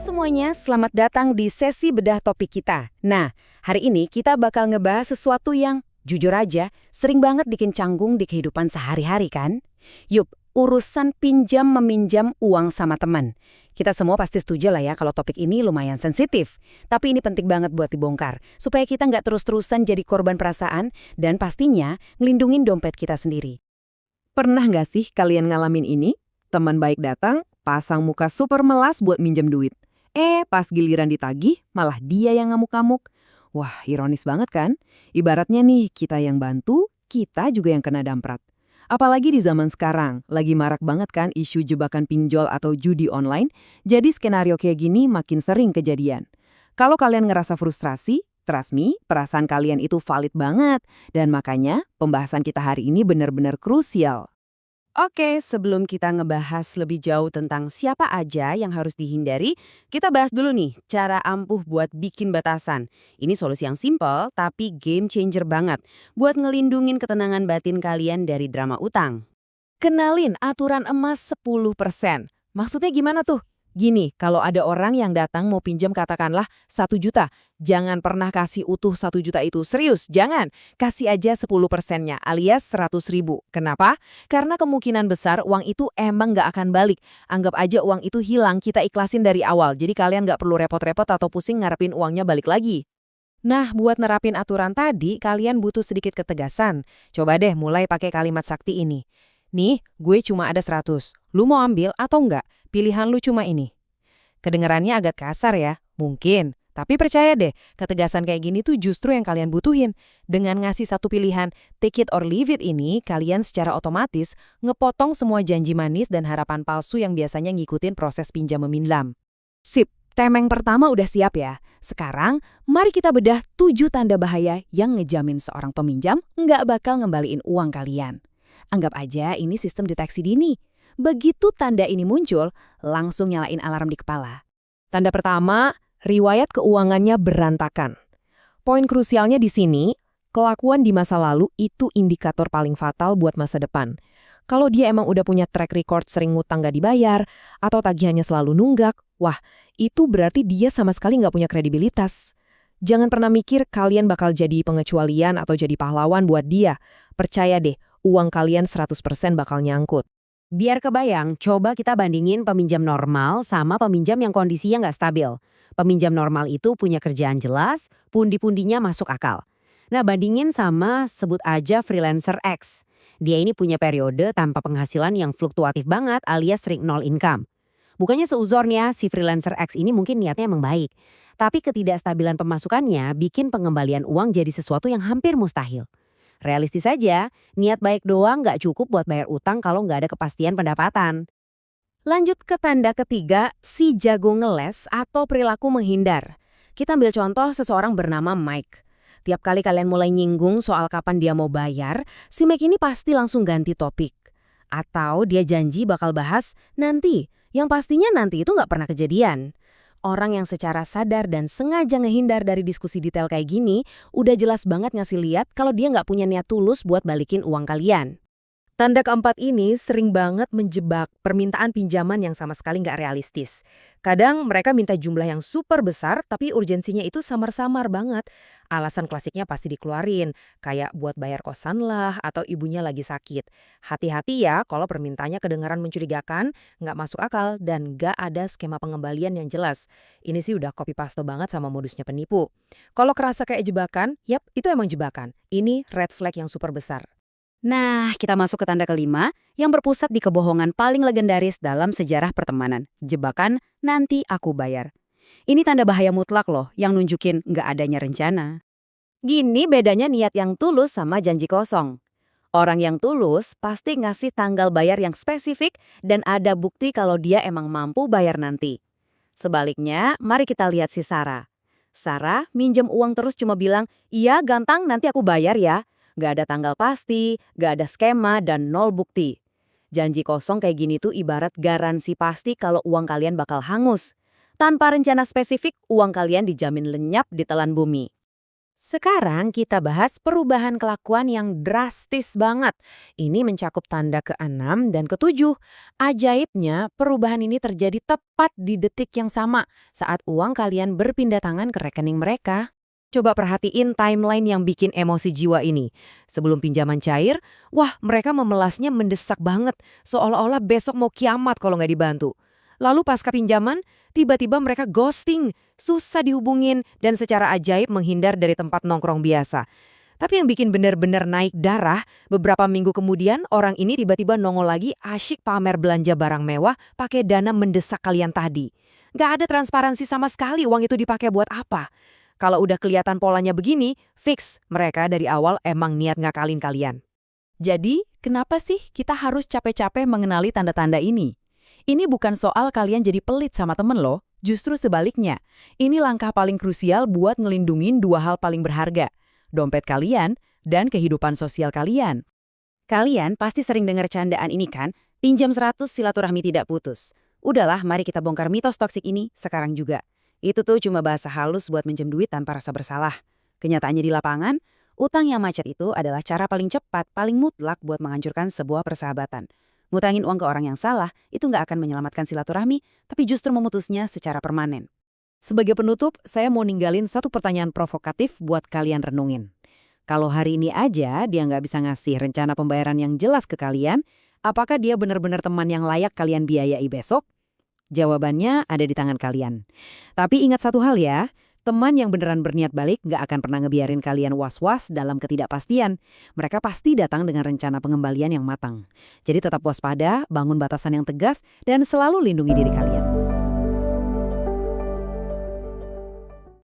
semuanya, selamat datang di sesi bedah topik kita. Nah, hari ini kita bakal ngebahas sesuatu yang, jujur aja, sering banget bikin canggung di kehidupan sehari-hari kan? Yup, urusan pinjam-meminjam uang sama teman. Kita semua pasti setuju lah ya kalau topik ini lumayan sensitif. Tapi ini penting banget buat dibongkar, supaya kita nggak terus-terusan jadi korban perasaan dan pastinya ngelindungin dompet kita sendiri. Pernah nggak sih kalian ngalamin ini? Teman baik datang, pasang muka super melas buat minjem duit. Pas giliran ditagih, malah dia yang ngamuk-ngamuk. Wah, ironis banget kan? Ibaratnya nih, kita yang bantu, kita juga yang kena damprat. Apalagi di zaman sekarang, lagi marak banget kan isu jebakan pinjol atau judi online, jadi skenario kayak gini makin sering kejadian. Kalau kalian ngerasa frustrasi, trust me, perasaan kalian itu valid banget. Dan makanya, pembahasan kita hari ini benar-benar krusial. Oke, sebelum kita ngebahas lebih jauh tentang siapa aja yang harus dihindari, kita bahas dulu nih cara ampuh buat bikin batasan. Ini solusi yang simple tapi game changer banget buat ngelindungin ketenangan batin kalian dari drama utang. Kenalin aturan emas 10%. Maksudnya gimana tuh? Gini, kalau ada orang yang datang mau pinjam katakanlah 1 juta, jangan pernah kasih utuh 1 juta itu. Serius, jangan. Kasih aja 10%-nya alias 100.000. Kenapa? Karena kemungkinan besar uang itu emang nggak akan balik. Anggap aja uang itu hilang, kita ikhlasin dari awal. Jadi kalian nggak perlu repot-repot atau pusing ngarepin uangnya balik lagi. Nah, buat nerapin aturan tadi, kalian butuh sedikit ketegasan. Coba deh mulai pakai kalimat sakti ini. Nih, gue cuma ada 100. Lu mau ambil atau enggak? Pilihan lu cuma ini. Kedengarannya agak kasar ya? Mungkin. Tapi percaya deh, ketegasan kayak gini tuh justru yang kalian butuhin. Dengan ngasih satu pilihan, take it or leave it ini, kalian secara otomatis ngepotong semua janji manis dan harapan palsu yang biasanya ngikutin proses pinjam-meminjam. Sip, temeng pertama udah siap ya. Sekarang, mari kita bedah 7 tanda bahaya yang ngejamin seorang peminjam nggak bakal ngembaliin uang kalian. Anggap aja ini sistem deteksi dini. Begitu tanda ini muncul, langsung nyalain alarm di kepala. Tanda pertama, riwayat keuangannya berantakan. Poin krusialnya di sini, kelakuan di masa lalu itu indikator paling fatal buat masa depan. Kalau dia emang udah punya track record sering ngutang gak dibayar, atau tagihannya selalu nunggak, wah, itu berarti dia sama sekali nggak punya kredibilitas. Jangan pernah mikir kalian bakal jadi pengecualian atau jadi pahlawan buat dia. Percaya deh, uang kalian 100% bakal nyangkut. Biar kebayang, coba kita bandingin peminjam normal sama peminjam yang kondisinya nggak stabil. Peminjam normal itu punya kerjaan jelas, pundi-pundinya masuk akal. Nah, bandingin sama sebut aja freelancer X. Dia ini punya periode tanpa penghasilan yang fluktuatif banget alias sering nol income. Bukannya seuzornya si freelancer X ini mungkin niatnya emang baik. Tapi ketidakstabilan pemasukannya bikin pengembalian uang jadi sesuatu yang hampir mustahil. Realistis saja, niat baik doang nggak cukup buat bayar utang kalau nggak ada kepastian pendapatan. Lanjut ke tanda ketiga, si jago ngeles atau perilaku menghindar. Kita ambil contoh seseorang bernama Mike. Tiap kali kalian mulai nyinggung soal kapan dia mau bayar, si Mike ini pasti langsung ganti topik. Atau dia janji bakal bahas nanti, yang pastinya nanti itu nggak pernah kejadian. Orang yang secara sadar dan sengaja ngehindar dari diskusi detail kayak gini, udah jelas banget ngasih lihat kalau dia nggak punya niat tulus buat balikin uang kalian. Tanda keempat ini sering banget menjebak permintaan pinjaman yang sama sekali nggak realistis. Kadang mereka minta jumlah yang super besar, tapi urgensinya itu samar-samar banget. Alasan klasiknya pasti dikeluarin, kayak buat bayar kosan lah, atau ibunya lagi sakit. Hati-hati ya kalau permintaannya kedengaran mencurigakan, nggak masuk akal, dan nggak ada skema pengembalian yang jelas. Ini sih udah copy paste banget sama modusnya penipu. Kalau kerasa kayak jebakan, yap, itu emang jebakan. Ini red flag yang super besar. Nah, kita masuk ke tanda kelima yang berpusat di kebohongan paling legendaris dalam sejarah pertemanan. Jebakan, nanti aku bayar. Ini tanda bahaya mutlak loh yang nunjukin nggak adanya rencana. Gini bedanya niat yang tulus sama janji kosong. Orang yang tulus pasti ngasih tanggal bayar yang spesifik dan ada bukti kalau dia emang mampu bayar nanti. Sebaliknya, mari kita lihat si Sarah. Sarah minjem uang terus cuma bilang, iya gampang nanti aku bayar ya. Gak ada tanggal pasti, gak ada skema, dan nol bukti. Janji kosong kayak gini tuh ibarat garansi pasti kalau uang kalian bakal hangus. Tanpa rencana spesifik, uang kalian dijamin lenyap di telan bumi. Sekarang kita bahas perubahan kelakuan yang drastis banget. Ini mencakup tanda ke-6 dan ke-7. Ajaibnya, perubahan ini terjadi tepat di detik yang sama saat uang kalian berpindah tangan ke rekening mereka. Coba perhatiin timeline yang bikin emosi jiwa ini. Sebelum pinjaman cair, wah mereka memelasnya mendesak banget. Seolah-olah besok mau kiamat kalau nggak dibantu. Lalu pasca pinjaman, tiba-tiba mereka ghosting, susah dihubungin, dan secara ajaib menghindar dari tempat nongkrong biasa. Tapi yang bikin benar-benar naik darah, beberapa minggu kemudian orang ini tiba-tiba nongol lagi asyik pamer belanja barang mewah pakai dana mendesak kalian tadi. Nggak ada transparansi sama sekali uang itu dipakai buat apa. Kalau udah kelihatan polanya begini, fix mereka dari awal emang niat ngakalin kalian. Jadi, kenapa sih kita harus capek-capek mengenali tanda-tanda ini? Ini bukan soal kalian jadi pelit sama temen loh, justru sebaliknya. Ini langkah paling krusial buat ngelindungin dua hal paling berharga, dompet kalian dan kehidupan sosial kalian. Kalian pasti sering dengar candaan ini kan, pinjam 100 silaturahmi tidak putus. Udahlah, mari kita bongkar mitos toksik ini sekarang juga. Itu tuh cuma bahasa halus buat minjem duit tanpa rasa bersalah. Kenyataannya di lapangan, utang yang macet itu adalah cara paling cepat, paling mutlak buat menghancurkan sebuah persahabatan. Ngutangin uang ke orang yang salah, itu nggak akan menyelamatkan silaturahmi, tapi justru memutusnya secara permanen. Sebagai penutup, saya mau ninggalin satu pertanyaan provokatif buat kalian renungin. Kalau hari ini aja dia nggak bisa ngasih rencana pembayaran yang jelas ke kalian, apakah dia benar-benar teman yang layak kalian biayai besok? Jawabannya ada di tangan kalian. Tapi ingat satu hal ya, teman yang beneran berniat balik nggak akan pernah ngebiarin kalian was-was dalam ketidakpastian. Mereka pasti datang dengan rencana pengembalian yang matang. Jadi tetap waspada, bangun batasan yang tegas, dan selalu lindungi diri kalian.